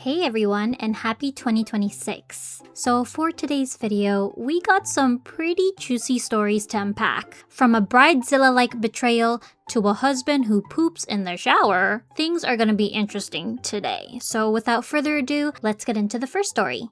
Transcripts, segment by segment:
Hey everyone, and happy 2026. So for today's video, we got some pretty juicy stories to unpack. From a bridezilla-like betrayal to a husband who poops in the shower, things are gonna be interesting today. So without further ado, let's get into the first story.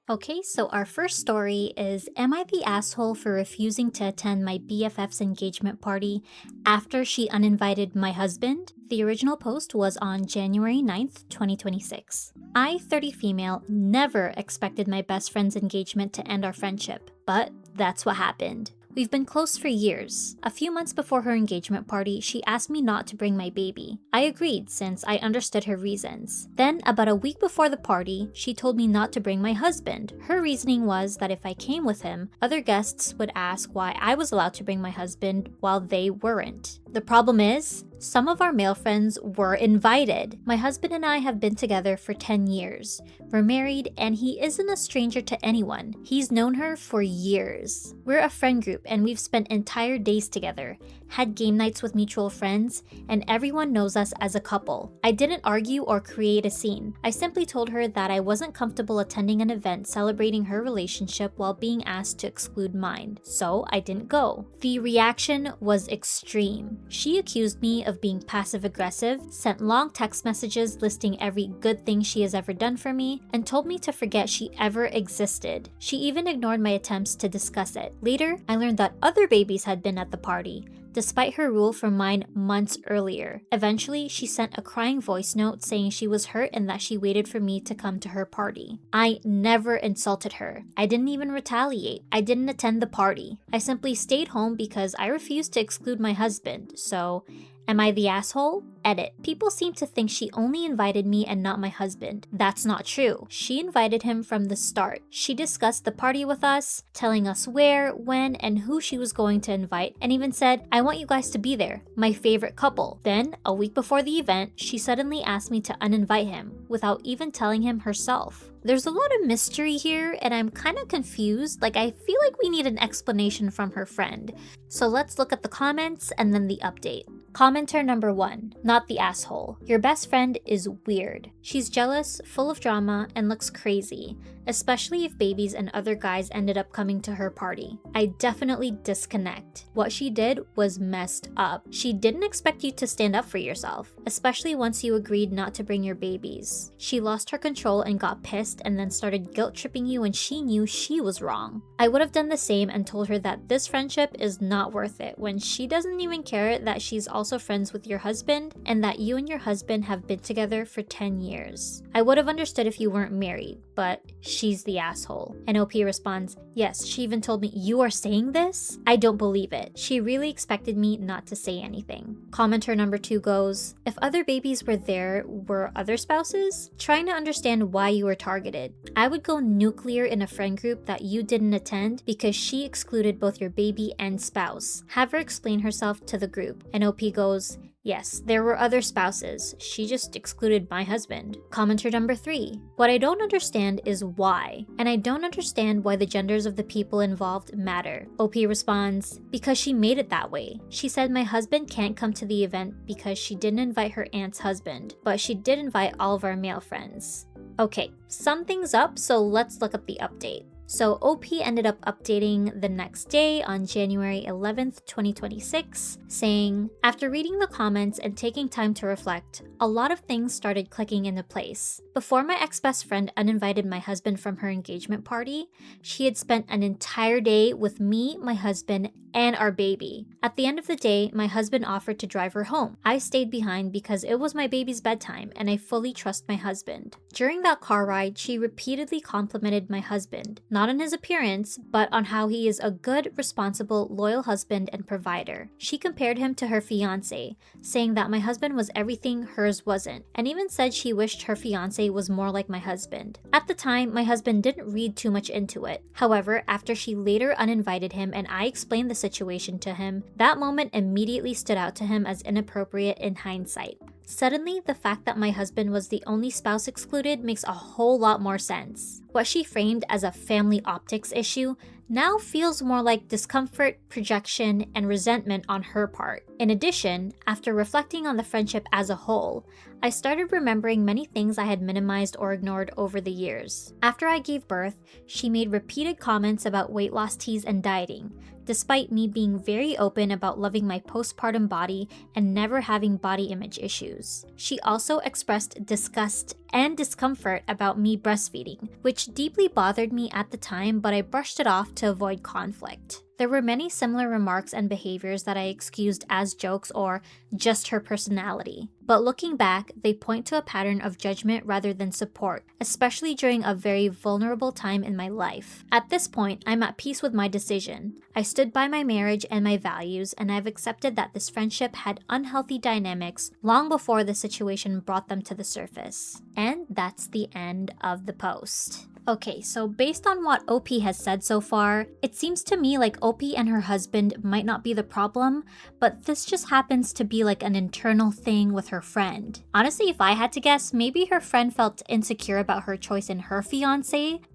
Okay, so our first story is, am I the asshole for refusing to attend my BFF's engagement party after she uninvited my husband? The original post was on January 9th, 2026. I, 30 female, never expected my best friend's engagement to end our friendship, but that's what happened. We've been close for years. A few months before her engagement party, she asked me not to bring my baby. I agreed since I understood her reasons. Then, about a week before the party, she told me not to bring my husband. Her reasoning was that if I came with him, other guests would ask why I was allowed to bring my husband while they weren't. The problem is, some of our male friends were invited. My husband and I have been together for 10 years. We're married and he isn't a stranger to anyone. He's known her for years. We're a friend group and we've spent entire days together, had game nights with mutual friends, and everyone knows us as a couple. I didn't argue or create a scene. I simply told her that I wasn't comfortable attending an event celebrating her relationship while being asked to exclude mine, so I didn't go. The reaction was extreme. She accused me of being passive-aggressive, sent long text messages listing every good thing she has ever done for me, and told me to forget she ever existed. She even ignored my attempts to discuss it. Later, I learned that other babies had been at the party, despite her rule for mine months earlier. Eventually, she sent a crying voice note saying she was hurt and that she waited for me to come to her party. I never insulted her. I didn't even retaliate. I didn't attend the party. I simply stayed home because I refused to exclude my husband, so am I the asshole? Edit. People seem to think she only invited me and not my husband. That's not true. She invited him from the start. She discussed the party with us, telling us where, when, and who she was going to invite, and even said, I want you guys to be there, my favorite couple. Then, a week before the event, she suddenly asked me to uninvite him, without even telling him herself. There's a lot of mystery here, and I'm kind of confused. I feel like we need an explanation from her friend. So let's look at the comments and then the update. Commenter number 1, not the asshole. Your best friend is weird. She's jealous, full of drama, and looks crazy, especially if babies and other guys ended up coming to her party. I definitely disconnect. What she did was messed up. She didn't expect you to stand up for yourself, especially once you agreed not to bring your babies. She lost her control and got pissed and then started guilt-tripping you when she knew she was wrong. I would have done the same and told her that this friendship is not worth it when she doesn't even care that she's also friends with your husband and that you and your husband have been together for 10 years. I would have understood if you weren't married, but she's the asshole. And OP responds, yes, she even told me, you are saying this? I don't believe it. She really expected me not to say anything. Commenter number 2 goes, if other babies were there, were other spouses? Trying to understand why you were targeted. I would go nuclear in a friend group that you didn't attend because she excluded both your baby and spouse. Have her explain herself to the group. And OP goes, yes, there were other spouses. She just excluded my husband. Commenter number 3. What I don't understand is why. And I don't understand why the genders of the people involved matter. OP responds, because she made it that way. She said my husband can't come to the event because she didn't invite her aunt's husband, but she did invite all of our male friends. Okay, something's up, so let's look at the update. So OP ended up updating the next day on January 11th, 2026, saying, after reading the comments and taking time to reflect, a lot of things started clicking into place. Before my ex-best friend uninvited my husband from her engagement party, she had spent an entire day with me, my husband, and our baby. At the end of the day, my husband offered to drive her home. I stayed behind because it was my baby's bedtime and I fully trust my husband. During that car ride, she repeatedly complimented my husband, not on his appearance, but on how he is a good, responsible, loyal husband and provider. She compared him to her fiancé, saying that my husband was everything hers wasn't, and even said she wished her fiancé was more like my husband. At the time, my husband didn't read too much into it. However, after she later uninvited him and I explained the situation to him, that moment immediately stood out to him as inappropriate in hindsight. Suddenly, the fact that my husband was the only spouse excluded makes a whole lot more sense. What she framed as a family optics issue now feels more like discomfort, projection, and resentment on her part. In addition, after reflecting on the friendship as a whole, I started remembering many things I had minimized or ignored over the years. After I gave birth, she made repeated comments about weight loss teas and dieting, despite me being very open about loving my postpartum body and never having body image issues. She also expressed disgust and discomfort about me breastfeeding, which deeply bothered me at the time, but I brushed it off to avoid conflict. There were many similar remarks and behaviors that I excused as jokes or just her personality. But looking back, they point to a pattern of judgment rather than support, especially during a very vulnerable time in my life. At this point, I'm at peace with my decision. I stood by my marriage and my values, and I've accepted that this friendship had unhealthy dynamics long before the situation brought them to the surface. And that's the end of the post. Okay, so based on what OP has said so far, it seems to me like OP and her husband might not be the problem, but this just happens to be like an internal thing with her friend. Honestly, if I had to guess, maybe her friend felt insecure about her choice in her fiancé.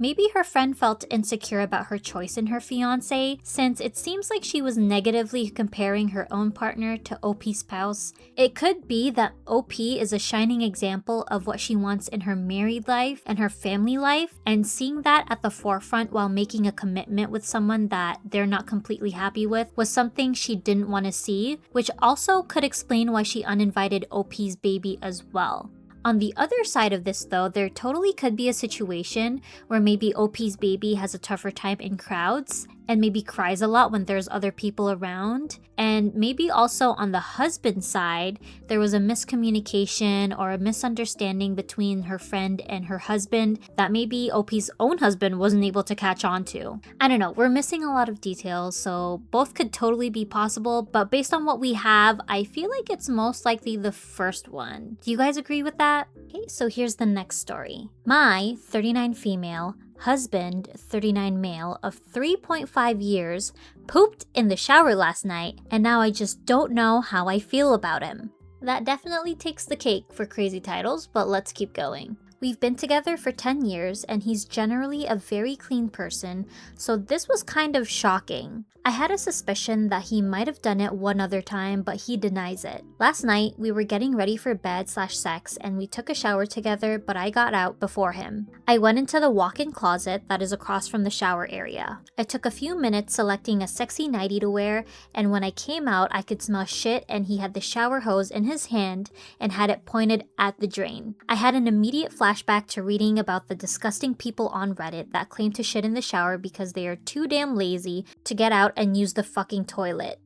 Since it seems like she was negatively comparing her own partner to OP's spouse. It could be that OP is a shining example of what she wants in her married life and her family life, and seeing that at the forefront while making a commitment with someone that they're not completely happy with was something she didn't want to see, which also could explain why she uninvited OP's baby as well. On the other side of this though, there totally could be a situation where maybe OP's baby has a tougher time in crowds and maybe cries a lot when there's other people around. And maybe also on the husband's side, there was a miscommunication or a misunderstanding between her friend and her husband that maybe OP's own husband wasn't able to catch on to. I don't know, we're missing a lot of details, so both could totally be possible, but based on what we have, I feel like it's most likely the first one. Do you guys agree with that? Okay, so here's the next story. My 39 female, husband, 39 male of 3.5 years, pooped in the shower last night, and now I just don't know how I feel about him. That definitely takes the cake for crazy titles, but let's keep going. We've been together for 10 years and he's generally a very clean person, so this was kind of shocking. I had a suspicion that he might have done it one other time, but he denies it. Last night, we were getting ready for bed/sex and we took a shower together, but I got out before him. I went into the walk-in closet that is across from the shower area. I took a few minutes selecting a sexy nightie to wear, and when I came out, I could smell shit and he had the shower hose in his hand and had it pointed at the drain. I had an immediate flashback to reading about the disgusting people on Reddit that claim to shit in the shower because they are too damn lazy to get out and use the fucking toilet.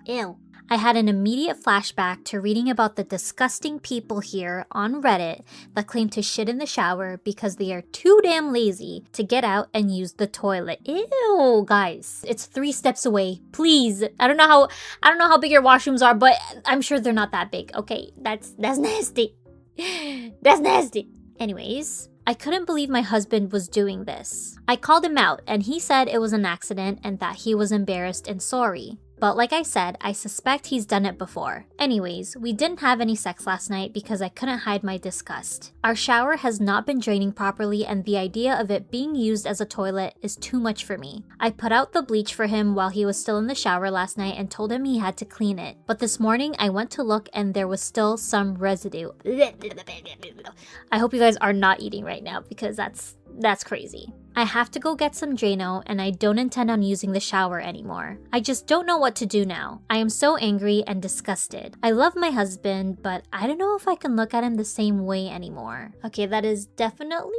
Ew. I had an immediate flashback to reading about the disgusting people here on Reddit that claim to shit in the shower because they are too damn lazy to get out and use the toilet. Ew, guys. It's 3 steps away. Please. I don't know how big your washrooms are, but I'm sure they're not that big. Okay, that's nasty. That's nasty. Anyways, I couldn't believe my husband was doing this. I called him out and he said it was an accident and that he was embarrassed and sorry. But like I said, I suspect he's done it before. Anyways, we didn't have any sex last night because I couldn't hide my disgust. Our shower has not been draining properly and the idea of it being used as a toilet is too much for me. I put out the bleach for him while he was still in the shower last night and told him he had to clean it. But this morning I went to look and there was still some residue. I hope you guys are not eating right now because that's crazy. I have to go get some Drano and I don't intend on using the shower anymore. I just don't know what to do now. I am so angry and disgusted. I love my husband, but I don't know if I can look at him the same way anymore. Okay, that is definitely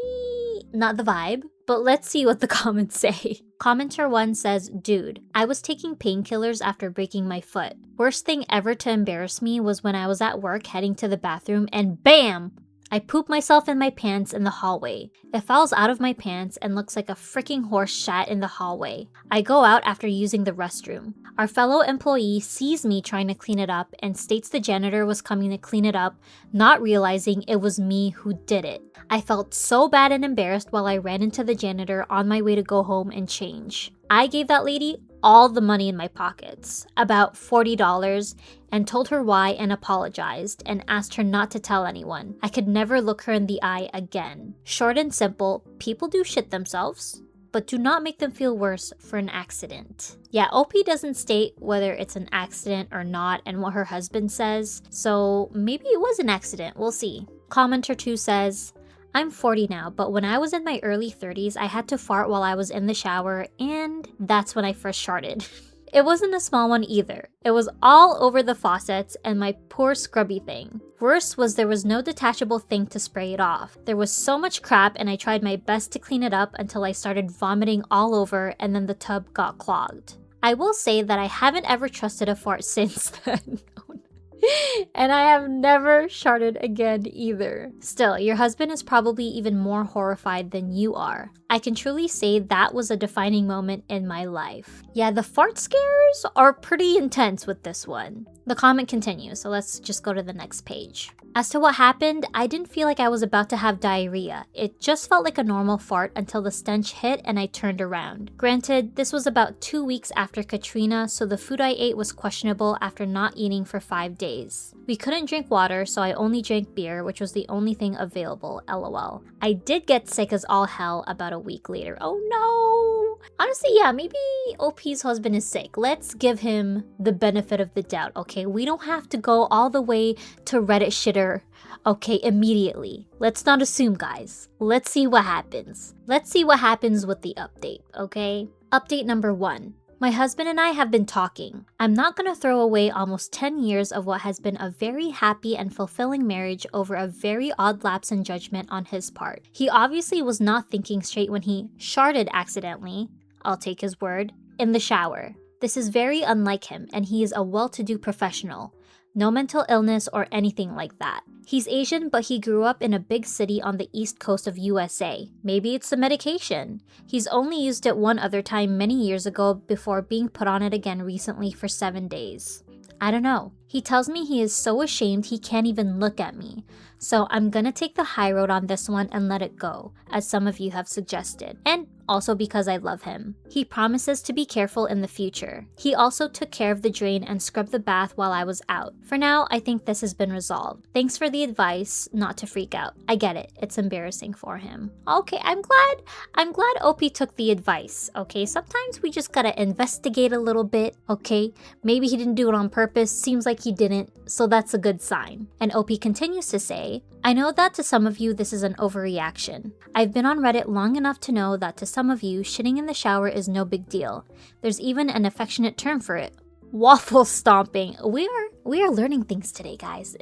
not the vibe, but let's see what the comments say. Commenter 1 says, dude, I was taking painkillers after breaking my foot. Worst thing ever to embarrass me was when I was at work heading to the bathroom and BAM! I pooped myself in my pants in the hallway. It falls out of my pants and looks like a freaking horse shat in the hallway. I go out after using the restroom. Our fellow employee sees me trying to clean it up and states the janitor was coming to clean it up, not realizing it was me who did it. I felt so bad and embarrassed while I ran into the janitor on my way to go home and change. I gave that lady all the money in my pockets, about $40, and told her why and apologized and asked her not to tell anyone. I could never look her in the eye again. Short and simple, people do shit themselves, but do not make them feel worse for an accident. Yeah, OP doesn't state whether it's an accident or not and what her husband says, so maybe it was an accident, we'll see. Commenter 2 says, I'm 40 now, but when I was in my early 30s, I had to fart while I was in the shower, and that's when I first sharted. It wasn't a small one either. It was all over the faucets and my poor scrubby thing. Worse was there was no detachable thing to spray it off. There was so much crap and I tried my best to clean it up until I started vomiting all over and then the tub got clogged. I will say that I haven't ever trusted a fart since then. And I have never sharted again either. Still, your husband is probably even more horrified than you are. I can truly say that was a defining moment in my life. Yeah, the fart scares are pretty intense with this one. The comment continues, so let's just go to the next page. As to what happened, I didn't feel like I was about to have diarrhea. It just felt like a normal fart until the stench hit and I turned around. Granted, this was about 2 weeks after Katrina, so the food I ate was questionable after not eating for 5 days. We couldn't drink water, so I only drank beer, which was the only thing available, lol. I did get sick as all hell about a week later. Oh no! Honestly, yeah, maybe OP's husband is sick. Let's give him the benefit of the doubt, okay? We don't have to go all the way to Reddit shitter, okay, immediately. Let's not assume, guys. Let's see what happens. Let's see what happens with the update, okay? Update number 1. My husband and I have been talking. I'm not gonna throw away almost 10 years of what has been a very happy and fulfilling marriage over a very odd lapse in judgment on his part. He obviously was not thinking straight when he sharted accidentally, I'll take his word, in the shower. This is very unlike him, and he is a well-to-do professional. No mental illness or anything like that. He's Asian, but he grew up in a big city on the east coast of USA. Maybe it's the medication. He's only used it one other time many years ago before being put on it again recently for 7 days. I don't know. He tells me he is so ashamed he can't even look at me. So I'm gonna take the high road on this one and let it go, as some of you have suggested. And also because I love him. He promises to be careful in the future. He also took care of the drain and scrubbed the bath while I was out. For now, I think this has been resolved. Thanks for the advice not to freak out. I get it. It's embarrassing for him. Okay, I'm glad OP took the advice, okay? Sometimes we just gotta investigate a little bit, okay? Maybe he didn't do it on purpose. Seems like he didn't, so that's a good sign. And OP continues to say, I know that to some of you this is an overreaction. I've been on Reddit long enough to know that to some of you, shitting in the shower is no big deal. There's even an affectionate term for it. Waffle stomping. We are learning things today, guys.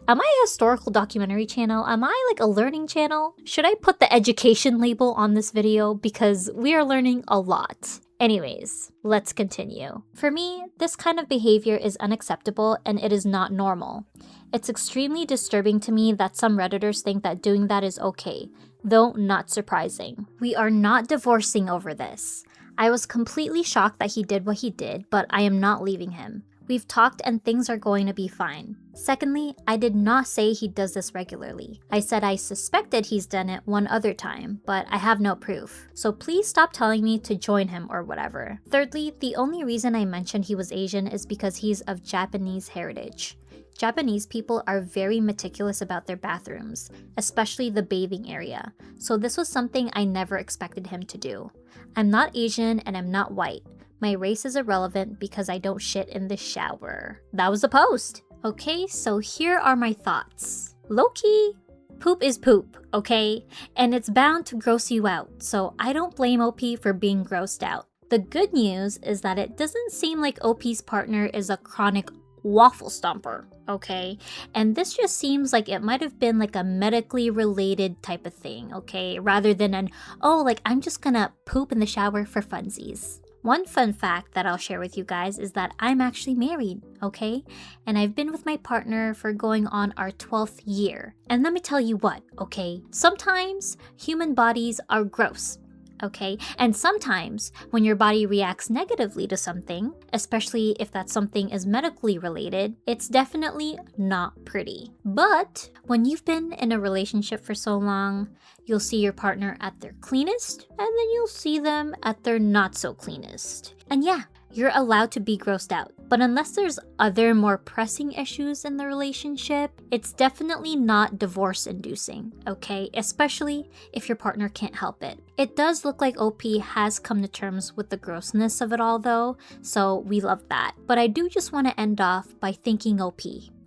Am I a historical documentary channel? Am I like a learning channel? Should I put the education label on this video? Because we are learning a lot. Anyways, let's continue. For me, this kind of behavior is unacceptable and it is not normal. It's extremely disturbing to me that some Redditors think that doing that is okay, though not surprising. We are not divorcing over this. I was completely shocked that he did what he did, but I am not leaving him. We've talked and things are going to be fine. Secondly, I did not say he does this regularly. I said I suspected he's done it one other time, but I have no proof. So please stop telling me to join him or whatever. Thirdly, the only reason I mentioned he was Asian is because he's of Japanese heritage. Japanese people are very meticulous about their bathrooms, especially the bathing area, so this was something I never expected him to do. I'm not Asian and I'm not white. My race is irrelevant because I don't shit in the shower. That was the post. Okay, so here are my thoughts. Low-key, poop is poop, okay? And it's bound to gross you out, so I don't blame OP for being grossed out. The good news is that it doesn't seem like OP's partner is a chronic waffle stomper, okay? And this just seems like it might have been like a medically related type of thing, okay? Rather than I'm just gonna poop in the shower for funsies. One fun fact that I'll share with you guys is that I'm actually married, okay? And I've been with my partner for going on our 12th year. And let me tell you what, okay? Sometimes human bodies are gross. okay? And sometimes when your body reacts negatively to something, especially if that something is medically related, it's definitely not pretty. But when you've been in a relationship for so long, you'll see your partner at their cleanest, and then you'll see them at their not so cleanest. And yeah, you're allowed to be grossed out. But unless there's other more pressing issues in the relationship, it's definitely not divorce inducing, okay? Especially if your partner can't help it. It does look like OP has come to terms with the grossness of it all though, so we love that. But I do just want to end off by thanking OP,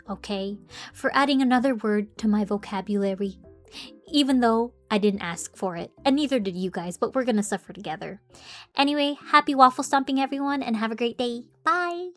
okay? For adding another word to my vocabulary. Even though I didn't ask for it, and neither did you guys, but we're gonna suffer together. Anyway, happy waffle stomping everyone, and have a great day. Bye!